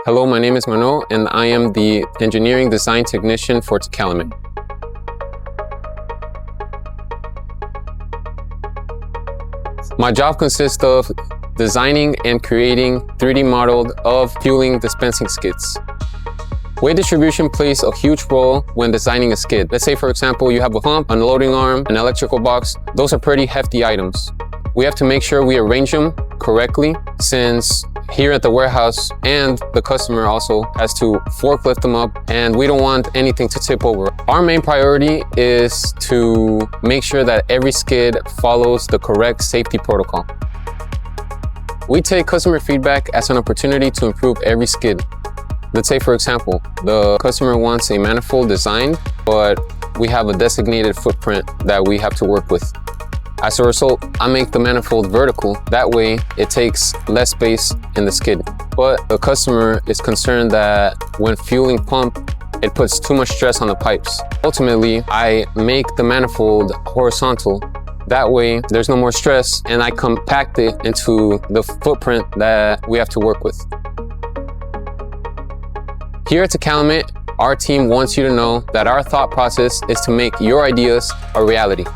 Hello, my name is Manuel, and I am the Engineering Design Technician for TECALEMIT. My job consists of designing and creating 3D models of fueling dispensing skids. Weight distribution plays a huge role when designing a skid. Let's say, for example, you have a pump, an unloading arm, an electrical box. Those are pretty hefty items. We have to make sure we arrange them correctly, since here at the warehouse and the customer also has to forklift them up, and we don't want anything to tip over. Our main priority is to make sure that every skid follows the correct safety protocol. We take customer feedback as an opportunity to improve every skid. Let's say, for example, the customer wants a manifold design, but we have a designated footprint that we have to work with. As a result, I make the manifold vertical. That way, it takes less space in the skid. But the customer is concerned that when fueling pump, it puts too much stress on the pipes. Ultimately, I make the manifold horizontal. That way, there's no more stress, and I compact it into the footprint that we have to work with. Here at TECALEMIT, our team wants you to know that our thought process is to make your ideas a reality.